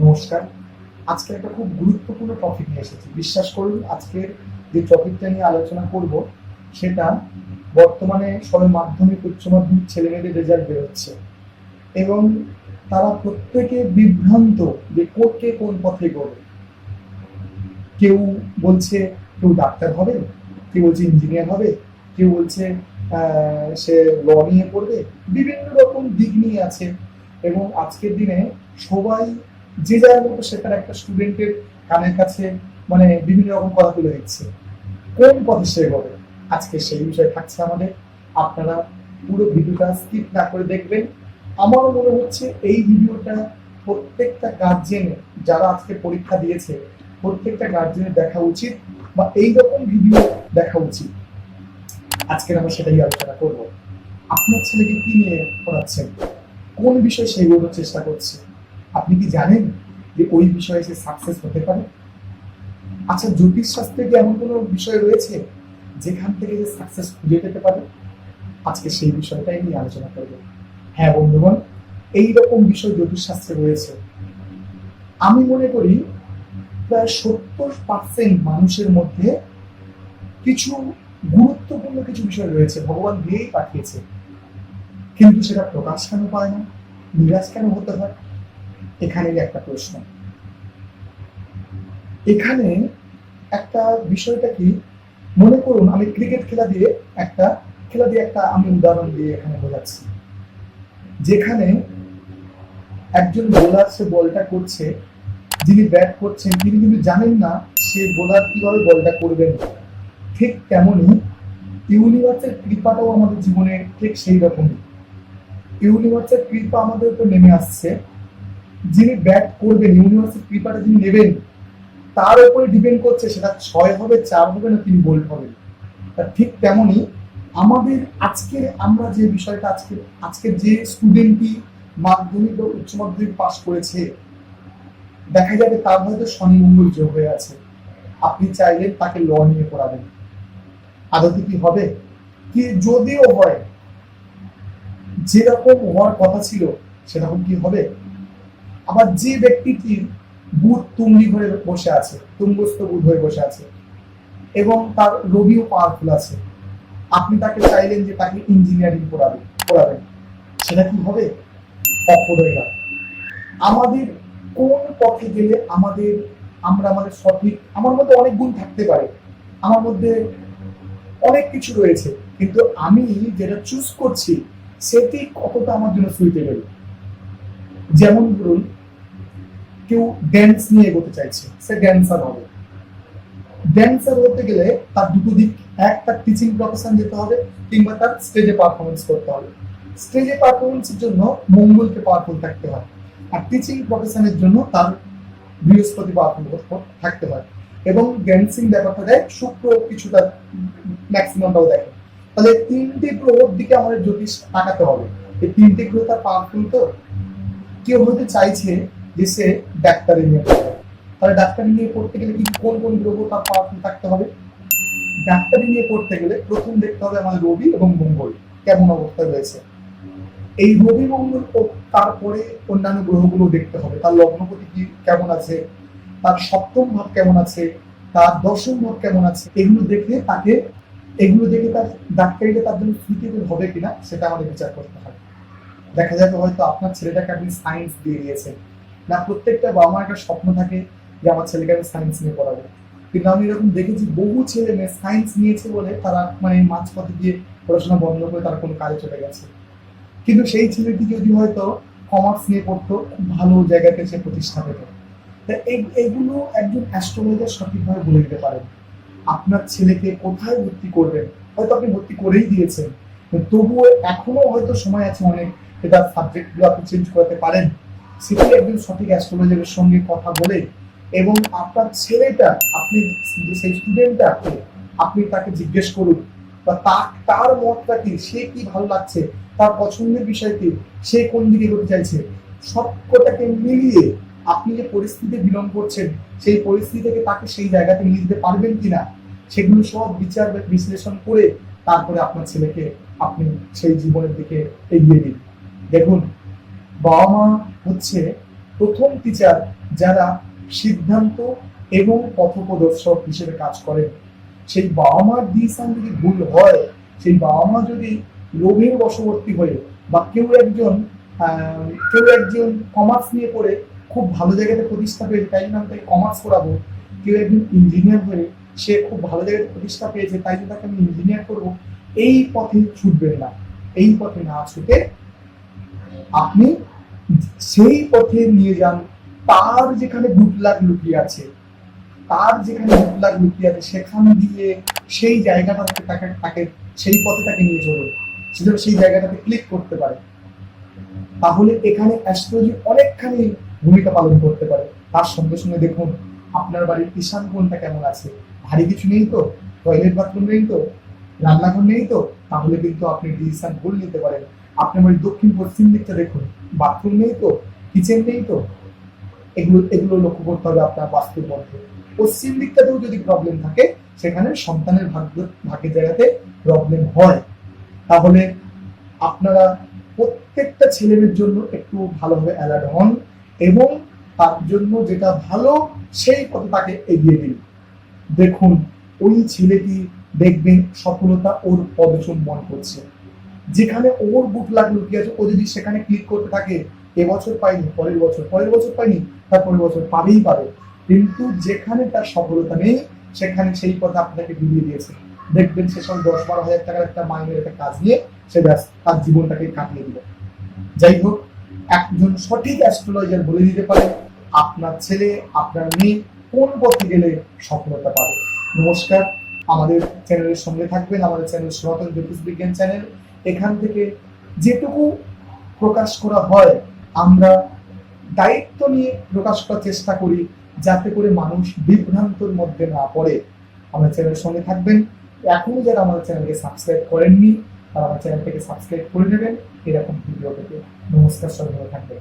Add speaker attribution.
Speaker 1: নমস্কার। আজকে একটা খুব গুরুত্বপূর্ণ টপিক নিয়ে এসেছি। বিশ্বাস করুন, আজকের যে টপিকটা নিয়ে আলোচনা করব সেটা বর্তমানে সবে মাধ্যমিক, উচ্চ মাধ্যমিক ছেলেমেয়েদের রেজাল্ট বেরোচ্ছে এবং তারা প্রত্যেকে বিভ্রান্ত যে কে কোন পথে এগোবে। কেউ বলছে কেউ ডাক্তার হবে, কেউ বলছে ইঞ্জিনিয়ার হবে, কেউ বলছে সে ল নিয়ে পড়বে। বিভিন্ন রকম দিক নিয়ে আছে এবং আজকের দিনে সবাই যে যার মতো সে তার একটা স্টুডেন্টের কানের কাছে মানে বিভিন্ন রকম কথা তুলে দিচ্ছে। কোন পথে সে এগোবে, আজকে সেই বিষয় থাকছে আমাদের। আপনারা পুরো ভিডিওটা স্কিপ না করে দেখবেন। আমারও মনে হচ্ছে এই ভিডিওটা প্রত্যেকটা গার্জেন যারা আজকে পরীক্ষা দিয়েছে প্রত্যেকটা গার্জেনের দেখা উচিত বা এইরকম ভিডিও দেখা উচিত। আজকে আমরা সেটাই আলোচনা করব। আপনার ছেলেকে কি নিয়ে পড়াচ্ছেন, কোন বিষয়ে সে এগোনোর চেষ্টা করছে, আপনি কি জানেন যে ওই বিষয়ে সে সাকসেস হতে পারে? আচ্ছা, জ্যোতিষ শাস্ত্রে কি এমন কোনো বিষয় রয়েছে যেখান থেকে যে সাকসেস খুঁজে পেতে পারে? আজকে সেই বিষয়টাই নিয়ে আলোচনা করব। হ্যাঁ বন্ধুগণ, এইরকম বিষয় জ্যোতিষ শাস্ত্রে রয়েছে। আমি মনে করি প্রায় 70% মানুষের মধ্যে কিছু গুরুত্বপূর্ণ কিছু বিষয় রয়েছে, ভগবান দিয়েই পাঠিয়েছে, কিন্তু সেটা প্রকাশ কেন পায় না, নিরাশ কেন হতে হয়? এখানে একটা প্রশ্ন। এখানে একটা বিষয়টা কি, মনে করুন আমি ক্রিকেট খেলা দিয়ে একটা আমি উদাহরণ দিয়ে এখানে বোঝাচ্ছি। যেখানে একজন বোলার সে বলটা করছে, যিনি ব্যাট করছেন তিনি কিন্তু জানেন না সে বোলার কিভাবে বলটা করবেন। ঠিক তেমনই ইউনিভার্সের কৃপাটাও আমাদের জীবনে ঠিক সেই রকমই। ইউনিভার্সের কৃপা আমাদের উপর নেমে আসছে, যিনি ব্যাট করবেন, ইউনিভার্সের কৃপাটা যিনি নেবেন তার উপরে ডিপেন্ড করছে সেটা 6 হবে, 4 হবে না 3 বোল্ট হবে। ঠিক তেমনই আমাদের আজকের আমরা যে বিষয়টা আজকের যে স্টুডেন্টটি মাধ্যমিক বা উচ্চ মাধ্যমিক পাস করেছে, দেখা যাবে তার হয়তো শনি মঙ্গল যোগ হয়ে আছে। আপনি চাইলেন তাকে ল নিয়ে পড়াবেন, আদতে কি হবে? কি যদিও হয়, যেরকম হওয়ার কথা ছিল সেরকম কি হবে? আবার যে ব্যক্তিটি বুধ তুঙ্গি হয়ে বসে আছে, তুঙ্গস্থ বুধ হয়ে বসে আছে এবং তার রবিও পাওয়ারফুল আছে, আপনি তাকে চাইলেন যে তাকে ইঞ্জিনিয়ারিং পড়াবেন, সেটা কি হবে? কখনোই না। আমাদের কোন পথে গেলে আমাদের সঠিক, আমার মধ্যে অনেক গুণ থাকতে পারে, আমার মধ্যে অনেক কিছু রয়েছে, কিন্তু আমি যেটা চুজ করছি সেটি কতটা আমার জন্য সুইটেবল। যেমন ধরুন, কেউ ড্যান্স নিয়ে এগোতে চাইছে, সে ড্যান্সার হবে। ড্যান্সার হতে গেলে তার দুটো দিক, একটা টিচিং প্রফেশন যেতে হবে কিংবা তার স্টেজে পারফরমেন্স করতে হবে। স্টেজে পারফরমেন্সের জন্য মঙ্গলকে পাওয়ারফুল থাকতে হয়, আর টিচিং প্রফেশনের জন্য তার বৃহস্পতি পাওয়ারফুল থাকতে হয়। এবং ড্যান্সিং ব্যাপারটা দেয় শুক্র, কিছুটা ম্যাক্সিমামটাও দেখে। তাহলে তিনটে গ্রহর দিকে আমাদের জ্যোতিষ তাকাতে হবে। এই তিনটে গ্রহ তার পাওয়ারফুল তো। কেউ হতে চাইছে যে সে ডাক্তারি নিয়ে পড়বে, তাহলে ডাক্তারি নিয়ে পড়তে গেলে কি কোন কোন গ্রহ তার পাওয়ারফুল থাকতে হবে? ডাক্তারি নিয়ে পড়তে গেলে প্রথম দেখতে হবে আমাদের রবি এবং মঙ্গল কেমন অবস্থায় রয়েছে। এই রবি মঙ্গল তারপরে অন্যান্য গ্রহগুলো দেখতে হবে, তার লগ্নপতি কি কেমন আছে, তার সপ্তম ভাব কেমন আছে, তার দশম ভাব কেমন আছে। এগুলো দেখে তার ডাক্তারিটা তার জন্য সুইটেবল হবে কিনা সেটা আমাদের বিচার করতে হবে। দেখা যাবে হয়তো আপনার ছেলেটাকে আপনি সায়েন্স দিয়ে দিয়েছেন, না প্রত্যেকটা বাবা মার একটা স্বপ্ন থাকে যে আমার ছেলেকে আমি সায়েন্স নিয়ে পড়াবো, কিন্তু আমি এরকম দেখেছি বহু ছেলে মেয়ে সায়েন্স নিয়েছে বলে তারা মানে মাঝপথে গিয়ে পড়াশোনা বন্ধ করে তারা কোনো কাজে চলে গেছে। কিন্তু সেই ছেলেটি যদি হয়তো কমার্স নিয়ে পড়তো, খুব ভালো জায়গাতে সে প্রতিষ্ঠা পেত। এগুলো একজন অ্যাস্ট্রোলজার সঠিকভাবে বলে দিতে পারেন। আপনার ছেলেকে কোথায় ভর্তি করবেন, হয়তো আপনি ভর্তি করেই দিয়েছেন, তবুও এখনো হয়তো সময় আছে অনেক, তার সাবজেক্ট গুলো আপনি চেঞ্জ করতে পারেন। সেটি একজন সঠিক অ্যাস্ট্রোলজারের সঙ্গে কথা বলে, এবং আপনার ছেলেটা, আপনি সেই স্টুডেন্টটা আপনি তাকে জিজ্ঞেস করুন বা তার মতটা কি, সে কি ভালো লাগছে, তার পছন্দের বিষয় কি, সে কোন দিকে এগোতে চাইছে, সবকটাকে মিলিয়ে আপনি যে পরিস্থিতি বিলং করছেন সেই পরিস্থিতি থেকে তাকে সেই জায়গাতে নিয়ে যেতে পারবেন কিনা, সেগুলো সব বিচার বিশ্লেষণ করে তারপরে আপনার ছেলেকে আপনি সেই জীবনের দিকে এগিয়ে দিন। দেখুন, বাবা মা হচ্ছে প্রথম টিচার যারা সিদ্ধান্ত এবং পথপ্রদর্শক হিসেবে কাজ করেন, সেই বাবা মার ডিসিশন যদি ভুল হয়, সেই বাবা মা যদি লোভের বশবর্তী হয়ে বা কেউ একজন কমার্স নিয়ে পড়ে খুব ভালো জায়গাতে প্রতিষ্ঠা পেয়েছে তাই জন্য আমি তাকে কমার্স পড়াবো, কেউ একজন ইঞ্জিনিয়ার হয়ে সে খুব ভালো জায়গাতে প্রতিষ্ঠা পেয়েছে তাই জন্য তাকে আমি ইঞ্জিনিয়ার করবো, এই পথে ছুটবেন না। এই পথে না ছুটে আপনি সেই পথে নিয়ে যান তার যেখানে গুড লাক লুকিয়ে আছে, সেখান দিয়ে সেই জায়গাটাতে তাকে সেই পথে তাকে নিয়ে চলুন, সেজন্য সেই জায়গাটাতে ক্লিক করতে পারে। তাহলে এখানে অ্যাস্ট্রোলজি অনেকখানি ভূমিকা পালন করতে পারে। তার সঙ্গে সঙ্গে দেখুন আপনার বাড়ির ঈশান কোণটা কেমন আছে, ভারী কিছু নেই তো, টয়লেট বাথরুম নেই তো, রান্নাঘর নেই তো, তাহলে কিন্তু আপনি ডিসিশন ভুল নিতে পারেন। আপনার বাড়ির দক্ষিণ পশ্চিম দিকটা দেখুন, বাথরুম নেই তো, কিচেন নেই তো, এগুলো লক্ষ্য করতে হবে আপনার বাস্তুর মধ্যে। পশ্চিম দিকটাতেও যদি প্রবলেম থাকে, সেখানে সন্তানের ভাগ্যের জায়গাতে প্রবলেম হয়। তাহলে আপনারা প্রত্যেকটা ছেলেমেয়ের জন্য একটু ভালোভাবে অ্যালার্ট হন এবং তার জন্য যেটা ভালো সেই পথে তাকে এগিয়ে দিন। দেখুন ওই ছেলেটি দেখবেন সফলতা ওর পদচুম্বন করছে, যেখানে ওর বুট লাগ লুকিয়ে আছে, ও যদি সেখানে ক্লিক করতে থাকে, এবছর পাইনি পরের বছর পাইনি তার পরের বছর পাবেই পাবে, কিন্তু যেখানে তার সফলতা নেই সেখানে সেই পথে আপনাকে ডুবিয়ে দিয়েছে। দেখবেন সেসব 10-12 হাজার টাকার একটা মাইনের একটা কাজ নিয়ে সে তার জীবনটাকে কাটিয়ে দিল। যাই হোক, একজন সঠিক অ্যাস্ট্রোলজার বলে দিতে পারে আপনার ছেলে আপনার মেয়ে কোন পথে গেলে সফলতা পাবে। নমস্কার, আমাদের চ্যানেলের সঙ্গে থাকবেন, আমাদের চ্যানেল সনাতন জ্যোতিষ বিজ্ঞান চ্যানেল। এখান থেকে যেটুকু প্রকাশ করা হয় আমরা দায়িত্ব নিয়ে প্রকাশ করার চেষ্টা করি, যাতে করে মানুষ বিভ্রান্তর মধ্যে না পড়ে। আমাদের চ্যানেলের সঙ্গে থাকবেন। এখনো যারা আমাদের চ্যানেলকে সাবস্ক্রাইব করেননি তারা আমার চ্যানেলটাকে সাবস্ক্রাইব করে নেবেন এরকম ভিডিও পেতে। নমস্কার, সবাই ভালো থাকবেন।